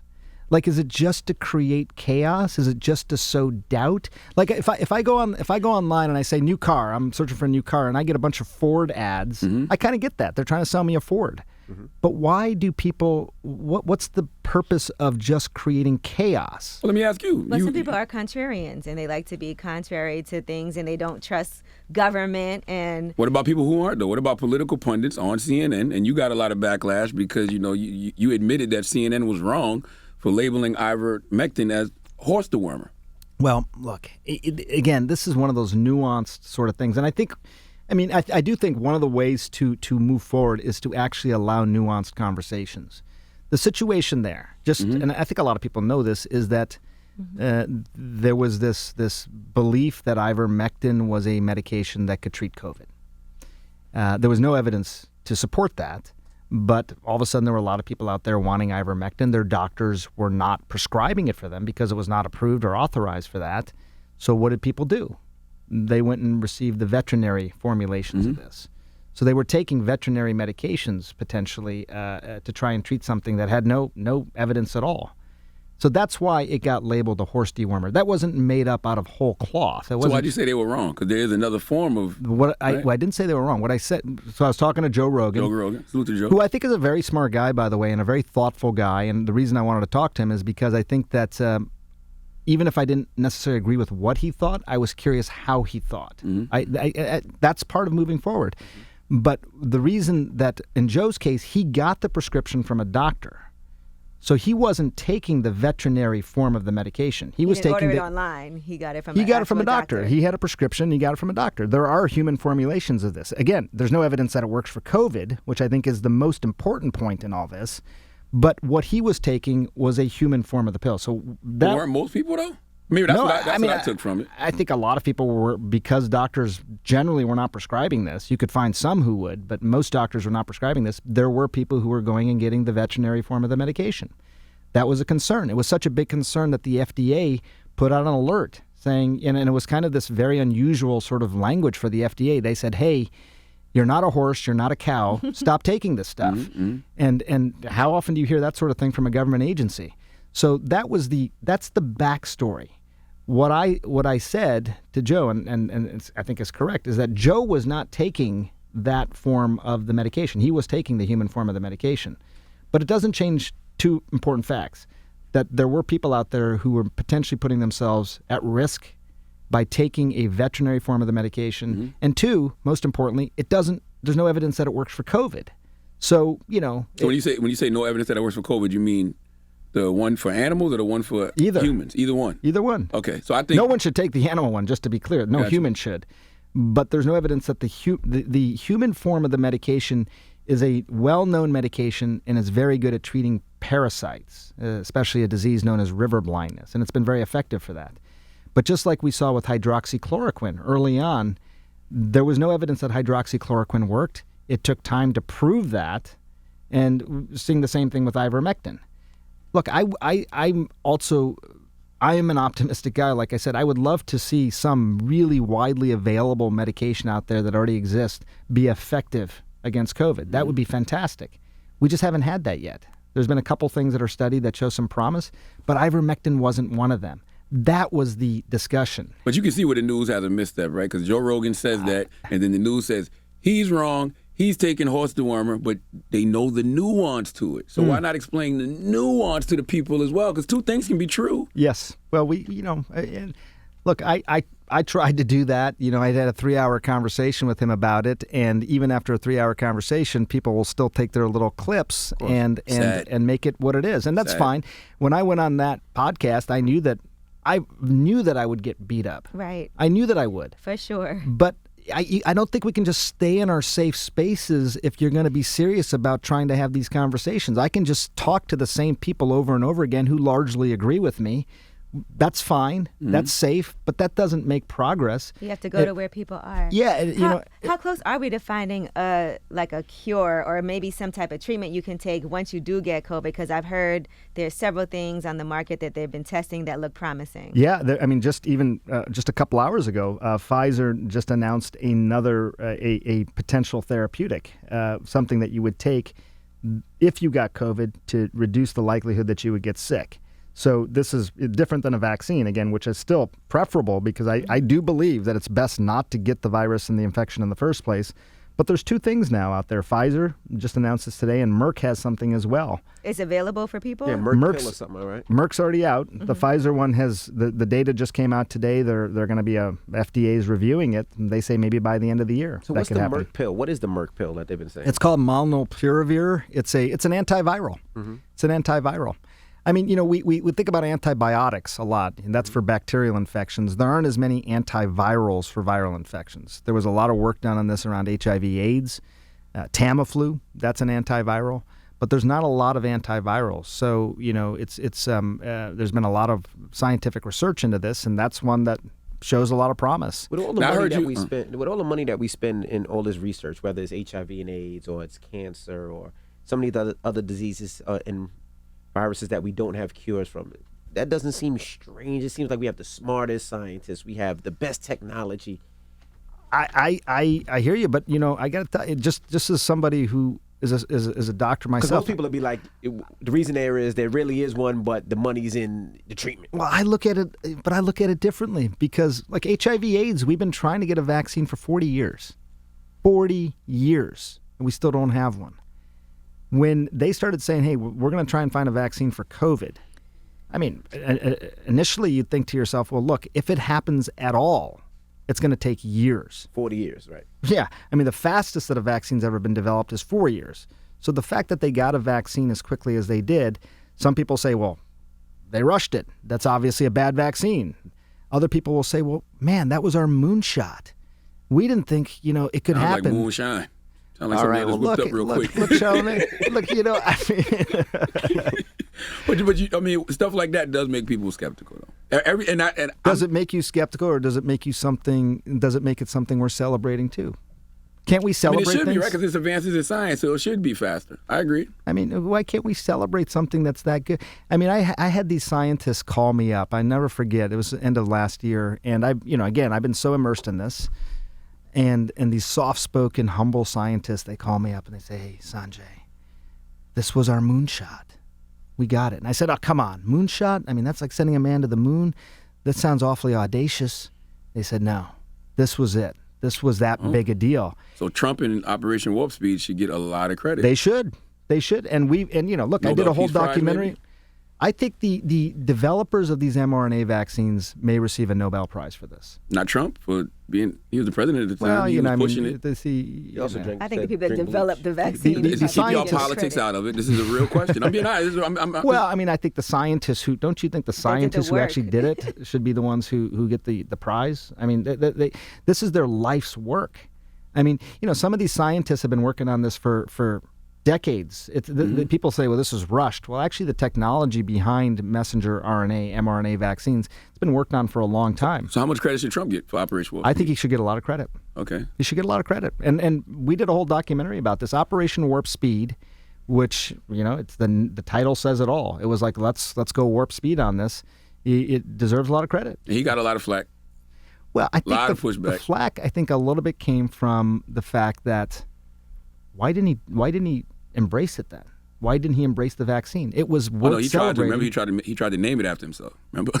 Like, is it just to create chaos? Is it just to sow doubt? Like, if I go online and I say new car, I'm searching for a new car, and I get a bunch of Ford ads, mm-hmm. I kind of get that. They're trying to sell me a Ford. Mm-hmm. But why do people? What's the purpose of just creating chaos? Well, let me ask you. Well, some people are contrarians, and they like to be contrary to things, and they don't trust government. And what about people who aren't though? What about political pundits on CNN? And you got a lot of backlash because you admitted that CNN was wrong for labeling ivermectin as horse dewormer. Well, look, again, this is one of those nuanced sort of things. And I do think one of the ways to move forward is to actually allow nuanced conversations. The situation there, mm-hmm. and I think a lot of people know this, is that there was this belief that ivermectin was a medication that could treat COVID. There was no evidence to support that, but all of a sudden there were a lot of people out there wanting ivermectin. Their doctors were not prescribing it for them because it was not approved or authorized for that. So what did people do? They went and received the veterinary formulations of this. So they were taking veterinary medications potentially to try and treat something that had no evidence at all. So that's why it got labeled a horse dewormer. That wasn't made up out of whole cloth. So why did you say they were wrong? Because there is another form of... I didn't say they were wrong. What I said... So I was talking to Joe Rogan. Joe Rogan. Salute to Joe. Who I think is a very smart guy, by the way, and a very thoughtful guy. And the reason I wanted to talk to him is because I think that even if I didn't necessarily agree with what he thought, I was curious how he thought. That's part of moving forward. But the reason that in Joe's case, he got the prescription from a doctor. So he wasn't taking the veterinary form of the medication. He was didn't taking order it online. He got it from a doctor. He had a prescription. He got it from a doctor. There are human formulations of this. Again, there's no evidence that it works for COVID, which I think is the most important point in all this. But what he was taking was a human form of the pill. So that weren't most people though? Maybe that's what I took from it. I think a lot of people were, because doctors generally were not prescribing this. You could find some who would, but most doctors were not prescribing this. There were people who were going and getting the veterinary form of the medication. That was a concern. It was such a big concern that the FDA put out an alert saying, and it was kind of this very unusual sort of language for the FDA. They said, hey, you're not a horse, you're not a cow, stop taking this stuff. And how often do you hear that sort of thing from a government agency? So that's the backstory. What I said to Joe, and I think is correct, is that Joe was not taking that form of the medication. He was taking the human form of the medication. But it doesn't change two important facts: that there were people out there who were potentially putting themselves at risk by taking a veterinary form of the medication. And two, most importantly, there's no evidence that it works for COVID. So, So when you say no evidence that it works for COVID, you mean the one for animals or the one for humans? Either one. Either one. Okay, so I think no one should take the animal one, just to be clear. No human should. But there's no evidence that the human form of the medication is a well-known medication and is very good at treating parasites, especially a disease known as river blindness, and it's been very effective for that. But just like we saw with hydroxychloroquine early on, there was no evidence that hydroxychloroquine worked. It took time to prove that, and seeing the same thing with ivermectin. Look, I am an optimistic guy. Like I said, I would love to see some really widely available medication out there that already exists be effective against COVID. That would be fantastic. We just haven't had that yet. There's been a couple things that are studied that show some promise, but ivermectin wasn't one of them. That was the discussion. But you can see where the news has a misstep, right? Because Joe Rogan says that, and then the news says he's wrong. He's taking horse dewormer, but they know the nuance to it. So why not explain the nuance to the people as well? Because two things can be true. Yes. Well, look, I tried to do that. I had a 3-hour conversation with him about it, and even after a 3-hour conversation, people will still take their little clips and make it what it is, and that's fine. When I went on that podcast, I knew that I would get beat up. Right. I knew that I would. For sure. But I don't think we can just stay in our safe spaces if you're going to be serious about trying to have these conversations. I can just talk to the same people over and over again who largely agree with me. That's fine. That's safe, but that doesn't make progress. You have to go to where people are. Yeah, How close are we to finding a cure or maybe some type of treatment you can take once you do get COVID? Because I've heard there's several things on the market that they've been testing that look promising. Yeah, just a couple hours ago, Pfizer just announced another a potential therapeutic, something that you would take if you got COVID to reduce the likelihood that you would get sick. So this is different than a vaccine, again, which is still preferable because I do believe that it's best not to get the virus and the infection in the first place. But there's two things now out there. Pfizer just announced this today, and Merck has something as well. It's available for people? Yeah, Merck's pill or something, right? Merck's already out. The Pfizer one has, the data just came out today. They're going to be, FDA's reviewing it. And they say maybe by the end of the year. So what's the Merck pill? What is the Merck pill that they've been saying? It's called molnupiravir. It's an antiviral. It's an antiviral. I mean, we think about antibiotics a lot, and that's for bacterial infections. There aren't as many antivirals for viral infections. There was a lot of work done on this around HIV/AIDS. Tamiflu, that's an antiviral. but there's not a lot of antivirals. So, there's been a lot of scientific research into this, and that's one that shows a lot of promise. With all the money that we spend in all this research, whether it's HIV and AIDS or it's cancer or some of the other diseases and viruses that we don't have cures from, that doesn't seem strange. It seems like we have the smartest scientists. We have the best technology. I hear you, but I got to tell you, just as somebody who is a doctor myself, because most people would be like, the reason there really is one, but the money's in the treatment. Well, I look at it differently, because like HIV/AIDS, we've been trying to get a vaccine for 40 years, and we still don't have one. When they started saying, hey, we're going to try and find a vaccine for COVID, I mean, initially you'd think to yourself, well, look, if it happens at all, it's going to take years. 40 years, right? Yeah. I mean, the fastest that a vaccine's ever been developed is 4 years. So the fact that they got a vaccine as quickly as they did, some people say, well, they rushed it. That's obviously a bad vaccine. Other people will say, well, man, that was our moonshot. We didn't think, it could happen. Like moonshine. Sound like something that was whipped up real quick. Look, Charlamagne. Look, I mean, stuff like that does make people skeptical, though. Does it make you skeptical, or does it make you something? Does it make it something worth celebrating too? Can't we celebrate it should things? be, right? Because it's advances in science, so it should be faster. I agree. I mean, why can't we celebrate something that's that good? I mean, I had these scientists call me up. I never forget. It was the end of last year, and I've been so immersed in this. And these soft-spoken, humble scientists, they call me up and they say, hey, Sanjay, this was our moonshot. We got it. And I said, oh, come on, moonshot? I mean, that's like sending a man to the moon. That sounds awfully audacious. They said, no, this was it. This was that big a deal. So Trump and Operation Warp Speed should get a lot of credit. They should. And look, I did a whole documentary. I think the developers of these mRNA vaccines may receive a Nobel Prize for this. Not Trump, for he was the president at the time. Well, he was pushing it. I think the people that developed the vaccine. Keep your politics out of it. This is a real question. I'm being honest. I think the scientists who, don't you think the scientists who actually did it should be the ones who get the prize? I mean, this is their life's work. I mean, some of these scientists have been working on this for decades. People say, well, this is rushed. Well, actually, the technology behind messenger RNA, mRNA vaccines, it's been worked on for a long time. So how much credit should Trump get for Operation Warp Speed? I think he should get a lot of credit. Okay. He should get a lot of credit. And we did a whole documentary about this, Operation Warp Speed, which, it's the title says it all. It was like, let's go warp speed on this. It deserves a lot of credit. He got a lot of flack. Well, I think pushback. The flack, I think, a little bit came from the fact that why didn't he embrace it then? Why didn't he embrace the vaccine? It was worth he celebrating. he tried to name it after himself. Remember?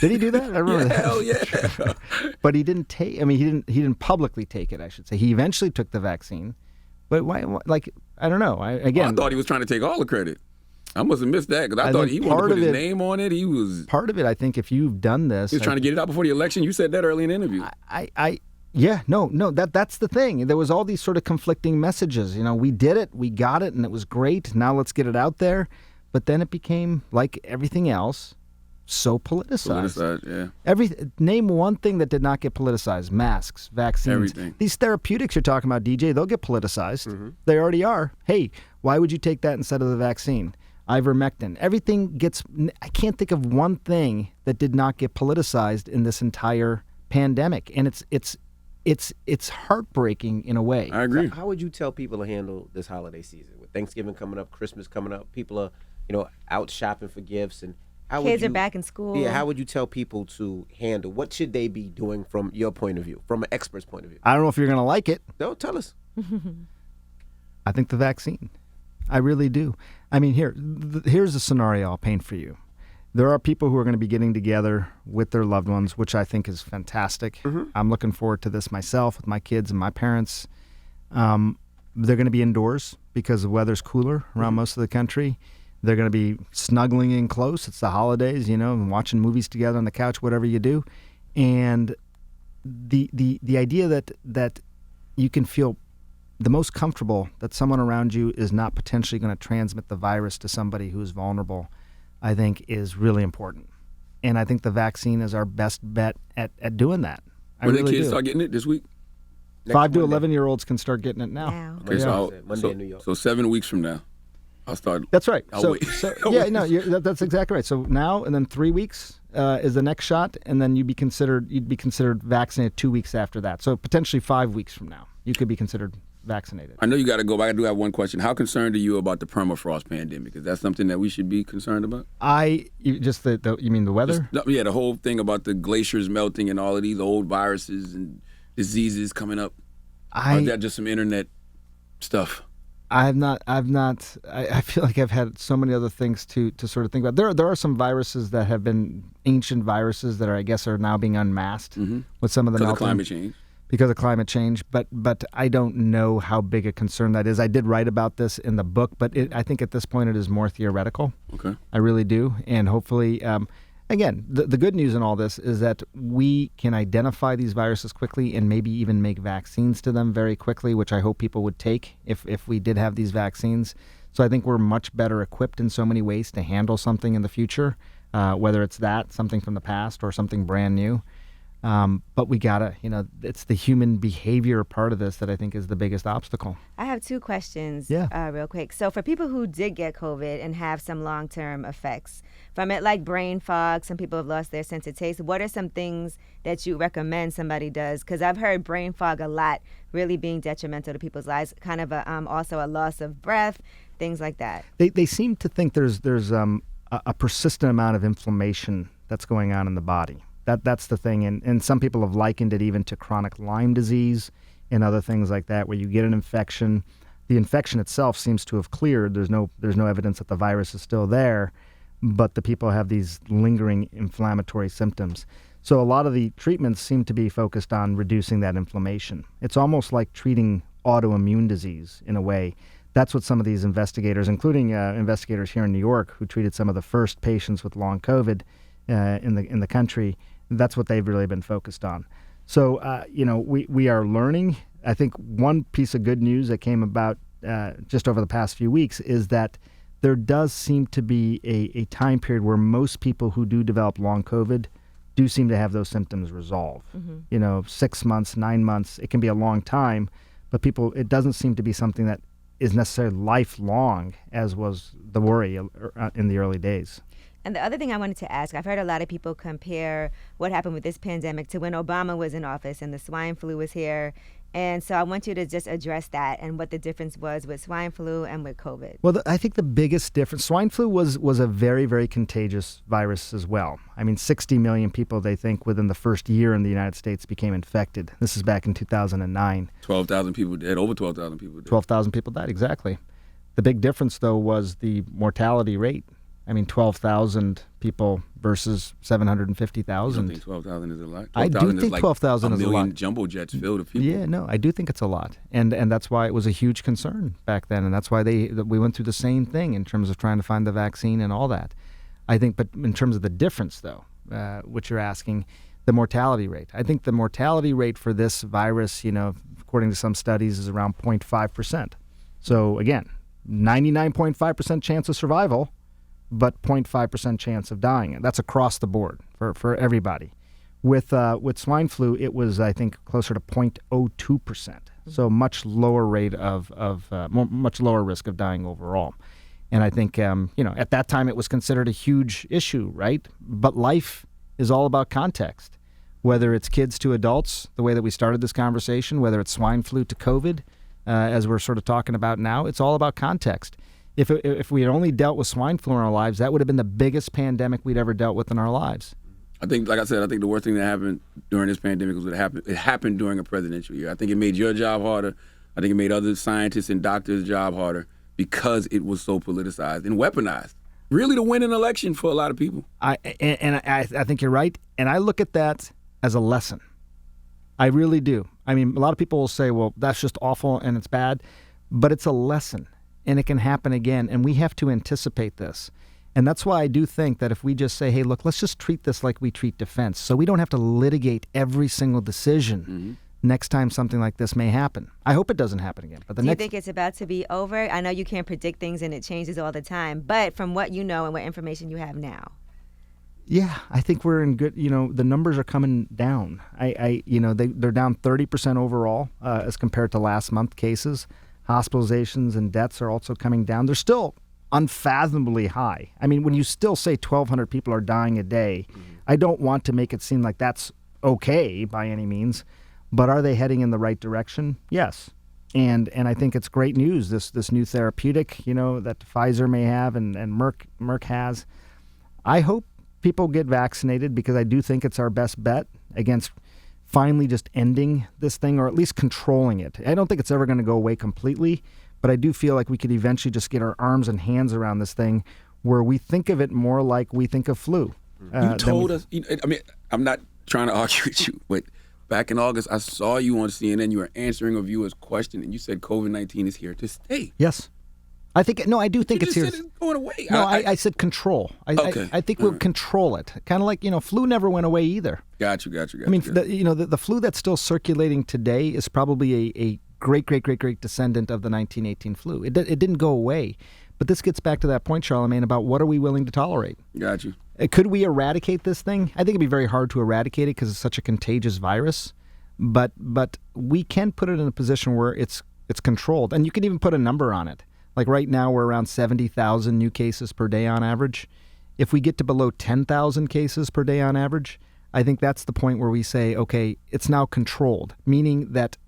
Did he do that? I remember that. Hell yeah. But he didn't take. I mean, he didn't publicly take it. I should say he eventually took the vaccine. But why? Like, I don't know. I thought he was trying to take all the credit. I must have missed that, because I thought he wanted to put his name on it. He was part of it. I think if you've done this, he was trying to get it out before the election. You said that early in the interview. That's the thing. There was all these sort of conflicting messages. We did it, we got it, and it was great. Now let's get it out there. But then it became, like everything else, so politicized. Yeah. Name one thing that did not get politicized: masks, vaccines, everything. These therapeutics you're talking about, DJ, they'll get politicized. Mm-hmm. They already are. Hey, why would you take that instead of the vaccine? Ivermectin. Everything gets. I can't think of one thing that did not get politicized in this entire pandemic, and it's heartbreaking in a way. I agree. How would you tell people to handle this holiday season with Thanksgiving coming up, Christmas coming up? People are, out shopping for gifts, and kids are back in school. Yeah, how would you tell people to handle? What should they be doing from your point of view, from an expert's point of view? I don't know if you're going to like it. No, tell us. I think the vaccine. I really do. I mean, here's a scenario I'll paint for you. There are people who are going to be getting together with their loved ones, which I think is fantastic. Mm-hmm. I'm looking forward to this myself with my kids and my parents. They're going to be indoors because the weather's cooler around most of the country. They're going to be snuggling in close. It's the holidays, and watching movies together on the couch, whatever you do. And the idea that you can feel the most comfortable that someone around you is not potentially going to transmit the virus to somebody who's vulnerable, I think, is really important. And I think the vaccine is our best bet at doing that. When the kids start getting it this week? 5 to 11-year-olds can start getting it now. Okay, Monday in New York. So 7 weeks from now. I'll start. That's right. I'll wait. Yeah, no, that's exactly right. So now and then 3 weeks is the next shot, and then you'd be considered vaccinated 2 weeks after that. So potentially 5 weeks from now, you could be considered vaccinated. I know you got to go, but I do have one question. How concerned are you about the permafrost pandemic? Is that something that we should be concerned about? You mean the weather? The whole thing about the glaciers melting and all of these old viruses and diseases coming up. Or is that just some internet stuff? I feel like I've had so many other things to sort of think about. There are some viruses that have been ancient viruses that are now being unmasked with some of the melting. Because of climate change. Because of climate change, but I don't know how big a concern that is. I did write about this in the book, but I think at this point it is more theoretical. Okay. I really do, and hopefully, again, the good news in all this is that we can identify these viruses quickly and maybe even make vaccines to them very quickly, which I hope people would take if we did have these vaccines. So I think we're much better equipped in so many ways to handle something in the future, whether it's something from the past or something brand new. But we gotta, it's the human behavior part of this that I think is the biggest obstacle. I have two questions real quick. So for people who did get COVID and have some long-term effects from it, like brain fog, some people have lost their sense of taste. What are some things that you recommend somebody does? Because I've heard brain fog a lot really being detrimental to people's lives, kind of also a loss of breath, things like that. They seem to think there's a persistent amount of inflammation that's going on in the body. That's the thing, and some people have likened it even to chronic Lyme disease and other things like that, where you get an infection. The infection itself seems to have cleared. There's no evidence that the virus is still there, but the people have these lingering inflammatory symptoms. So a lot of the treatments seem to be focused on reducing that inflammation. It's almost like treating autoimmune disease in a way. That's what some of these investigators, including investigators here in New York, who treated some of the first patients with long COVID in the country. That's what they've really been focused on. So, we are learning. I think one piece of good news that came about just over the past few weeks is that there does seem to be a time period where most people who do develop long COVID do seem to have those symptoms resolve. 6 months, 9 months, it can be a long time, but it doesn't seem to be something that is necessarily lifelong, as was the worry in the early days. And the other thing I wanted to ask, I've heard a lot of people compare what happened with this pandemic to when Obama was in office and the swine flu was here. And so I want you to just address that and what the difference was with swine flu and with COVID. Well, I think the biggest difference, swine flu was a very, very contagious virus as well. I mean, 60 million people, they think, within the first year in the United States became infected. This is back in 2009. 12,000 people dead, over 12,000 people dead. 12,000 people died, exactly. The big difference, though, was the mortality rate. I mean, 12,000 people versus 750,000. I think 12,000 is a lot. I do think 12,000 is a lot. A million jumbo jets filled with people. Yeah, no, I do think it's a lot. And that's why it was a huge concern back then. And that's why we went through the same thing in terms of trying to find the vaccine and all that. I think, but in terms of the difference, though, which you're asking, the mortality rate. I think the mortality rate for this virus, according to some studies, is around 0.5%. So, again, 99.5% chance of survival, but 0.5% chance of dying. That's across the board for everybody. With swine flu, it was, I think, closer to 0.02%. So much lower rate much lower risk of dying overall. And I think, at that time it was considered a huge issue, right? But life is all about context. Whether it's kids to adults, the way that we started this conversation, whether it's swine flu to COVID, as we're sort of talking about now, it's all about context. If we had only dealt with swine flu in our lives, that would have been the biggest pandemic we'd ever dealt with in our lives. I think, like I said, the worst thing that happened during this pandemic was it happened during a presidential year. I think it made your job harder. I think it made other scientists and doctors' job harder because it was so politicized and weaponized, really to win an election for a lot of people. I think you're right, and I look at that as a lesson. I really do. I mean, a lot of people will say, well, that's just awful and it's bad, but it's a lesson. And it can happen again, and we have to anticipate this. And that's why I do think that if we just say, hey, look, let's just treat this like we treat defense, so we don't have to litigate every single decision next time something like this may happen. I hope it doesn't happen again. But do you think it's about to be over? I know you can't predict things and it changes all the time, but from what you know and what information you have now. Yeah, I think we're in good, the numbers are coming down. They're down 30% overall as compared to last month cases. Hospitalizations and deaths are also coming down. They're still unfathomably high. I mean, when you still say 1,200 people are dying a day, I don't want to make it seem like that's okay by any means, but are they heading in the right direction? Yes. And I think it's great news, this new therapeutic, that Pfizer may have and Merck has. I hope people get vaccinated because I do think it's our best bet against finally just ending this thing or at least controlling it. I don't think it's ever going to go away completely, but I do feel like we could eventually just get our arms and hands around this thing where we think of it more like we think of flu. You told us, I mean, I'm not trying to argue with you, but back in August, I saw you on CNN. You were answering a viewer's question, and you said COVID-19 is here to stay. Yes. I do think it's here. You just said it's going away. No, I said control. I think we'll control it. Kind of like, flu never went away either. Got you. I mean, the flu that's still circulating today is probably a great descendant of the 1918 flu. It didn't go away. But this gets back to that point, Charlamagne, about what are we willing to tolerate? Got you. Could we eradicate this thing? I think it'd be very hard to eradicate it because it's such a contagious virus. But we can put it in a position where it's controlled. And you can even put a number on it. Like right now, we're around 70,000 new cases per day on average. If we get to below 10,000 cases per day on average, I think that's the point where we say, okay, it's now controlled, meaning that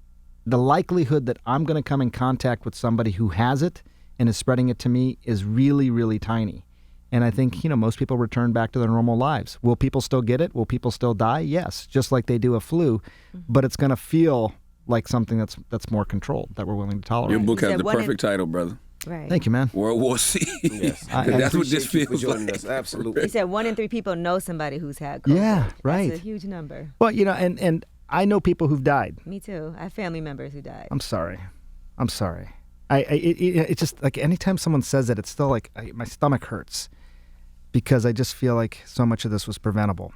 the likelihood that I'm going to come in contact with somebody who has it and is spreading it to me is really, really tiny. And I think, most people return back to their normal lives. Will people still get it? Will people still die? Yes, just like they do a flu, but it's going to feel like something that's more controlled, that we're willing to tolerate. Your book has the perfect title, brother. Right. Thank you, man. World War C. Yes. That's what this feels like. Us. Absolutely. He said 1 in 3 people know somebody who's had COVID. Yeah, right. That's a huge number. Well, and I know people who've died. Me too. I have family members who died. I'm sorry. It's just like anytime someone says it, it's still like my stomach hurts because I just feel like so much of this was preventable.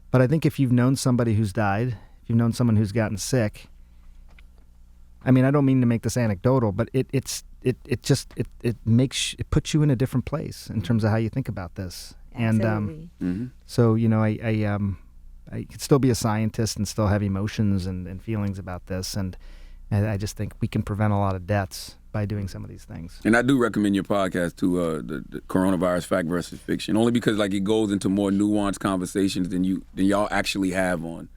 But I think if you've known somebody who's died, if you've known someone who's gotten sick, I mean, I don't mean to make this anecdotal, but it puts you in a different place in terms of how you think about this. Absolutely. And so, I could still be a scientist and still have emotions and feelings about this. And I just think we can prevent a lot of deaths by doing some of these things. And I do recommend your podcast to the coronavirus fact versus fiction, only because it goes into more nuanced conversations than y'all actually have on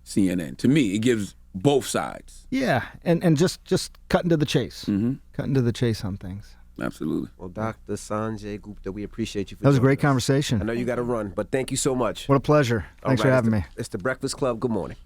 CNN. To me, it gives both sides. Yeah, and just cutting to the chase. Cutting to the chase on things. Absolutely. Well, Dr. Sanjay Gupta, we appreciate you for That was a great joining us. conversation. I know you got to run, but thank you so much. What a pleasure. Thanks for having me. It's the Breakfast Club. Good morning.